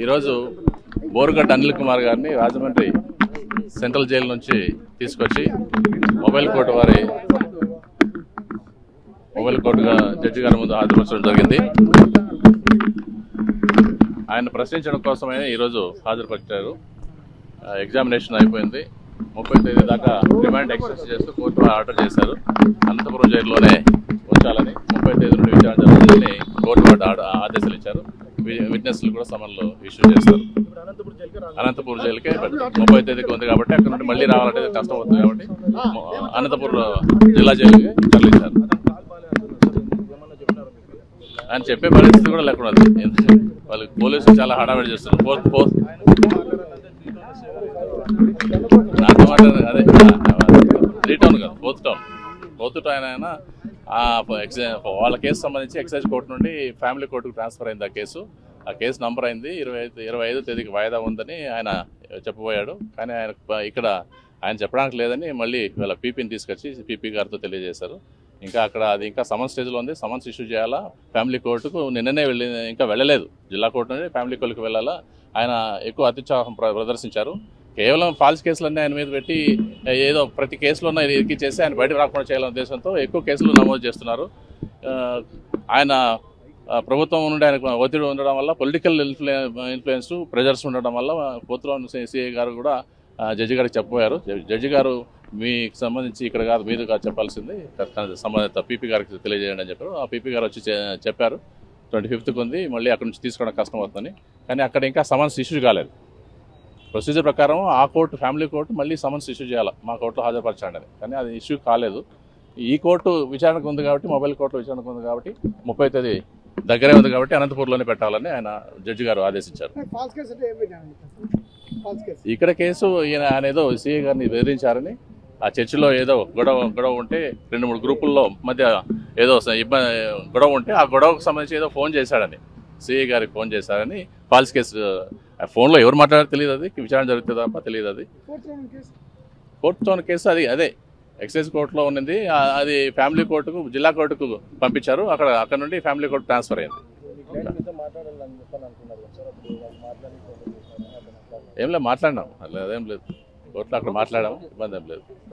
ఈరోజు బోరుగడ్డ అనిల్ కుమార్ గారిని Rajahmundry central jail నుంచి తీసుకొచ్చి మొబైల్ కోర్టుగా జడ్జి గారి ముందు హాజరుపరచడం జరిగింది. ఆయన ప్రశ్నించడం కోసమే ఈరోజు హాజరుపరిచారు. ఎగ్జామినేషన్ అయిపోయింది. 30 తేదీ దాకా రిమాండ్ ఎక్స్టెన్స్ చేస్తూ కోర్టు ఆర్డర్ చేశారు. అనంతపురం జైల్లోనే ఉంచాలని, 30 తేదీ నుండి విచారణ జరుగుతుందని కోర్టు ఆదేశాలు ఇచ్చారు. విట్నెస్లు కూడా సమన్లు ఇష్యూ చేస్తారు. అనంతపురం జైలుకే 30 తేదీకి ఉంది కాబట్టి అక్కడ నుండి మళ్ళీ రావాలంటే కష్టం అవుతుంది కాబట్టి అనంతపురం జిల్లా జైలుకి తరలించారు. ఆయన చెప్పే పరిస్థితి కూడా లేకుండా వాళ్ళు పోలీసులు చాలా హడావిడి చేస్తున్నారు. అదే 3 టౌన్ కాదు, 4th టౌన్ అయినా వాళ్ళ కేసు సంబంధించి ఎక్సైజ్ కోర్టు నుండి ఫ్యామిలీ కోర్టుకు ట్రాన్స్ఫర్ అయింది. ఆ కేసు నంబర్ అయింది. 25 తేదీకి వాయిదా ఉందని ఆయన చెప్పబోయాడు. కానీ ఇక్కడ ఆయన చెప్పడానికి లేదని మళ్ళీ వీళ్ళ పీపీని తీసుకొచ్చి పీపీ గారితో తెలియజేశారు. అది ఇంకా సమన్ స్టేజ్లో ఉంది. సమన్స్ ఇష్యూ చేయాలా ఫ్యామిలీ కోర్టుకు. నిన్ననే ఇంకా వెళ్ళలేదు. జిల్లా కోర్టు నుండి ఫ్యామిలీ కోర్టుకు వెళ్ళాలా. ఆయన ఎక్కువ అత్యుత్సాహం ప్రదర్శించారు. కేవలం ఫాల్స్ కేసులన్నీ ఆయన మీద పెట్టి ఏదో ప్రతి కేసులో ఇరికి చేసి ఆయన బయటకు రాకుండా చేయాలనే ఉద్దేశంతో ఎక్కువ కేసులు నమోదు చేస్తున్నారు. ఆయన ప్రభుత్వం నుండి ఆయనకు ఒత్తిడి ఉండడం వల్ల, పొలిటికల్ ఇన్ఫ్లుయెన్స్ ప్రెజర్స్ ఉండడం వల్ల పోతురాజు సిఐ గారు కూడా జడ్జి గారికి చెప్పబోయారు. జడ్జి గారు మీకు సంబంధించి ఇక్కడ కాదు, మీరు కాదు చెప్పాల్సింది, సంబంధిత పీపీ గారికి తెలియజేయండి అని చెప్పారు. ఆ పీపీ గారు వచ్చి చెప్పారు 25కి ఉంది, మళ్ళీ అక్కడ నుంచి తీసుకోవడం కష్టం అవుతుందని. కానీ అక్కడ ఇంకా సమన్స్ ఇష్యూ కాలేదు. ప్రొసీజర్ ప్రకారం ఆ కోర్టు, ఫ్యామిలీ కోర్టు మళ్ళీ సమన్స్ ఇష్యూ చేయాలి, మా కోర్టులో హాజరుపరచండి అని. కానీ అది ఇష్యూ కాలేదు. ఈ కోర్టు విచారణకు ఉంది కాబట్టి, మొబైల్ కోర్టు విచారణకు ఉంది కాబట్టి 30 తేదీ దగ్గరే ఉంది కాబట్టి అనంతపూర్లోనే పెట్టాలని ఆయన జడ్జి గారు ఆదేశించారు. ఇక్కడ కేసు ఆయన ఏదో సిఐ గారిని బెదిరించారని, ఆ చర్చిలో ఏదో గొడవ ఉంటే 2-3 గ్రూపుల్లో మధ్య ఏదో గొడవ ఉంటే ఆ గొడవకు సంబంధించి ఏదో ఫోన్ చేశాడని, సిఐ గారికి ఫోన్ చేశారని ఫాల్స్ కేసు. ఫోన్లో ఎవరు మాట్లాడారో తెలియదు, అది విచారణ జరుగుతుంది తప్ప తెలియదు. అది కోర్టుతో కేసు, అదే ఎక్సైజ్ కోర్టులో ఉన్నది. అది ఫ్యామిలీ కోర్టుకు, జిల్లా కోర్టుకు పంపించారు. అక్కడ నుండి ఫ్యామిలీ కోర్టు ట్రాన్స్ఫర్ అయింది. ఏం లేదు, మాట్లాడినాం, అదేం లేదు. కోర్టులో అక్కడ మాట్లాడాము, ఇబ్బంది ఏం లేదు.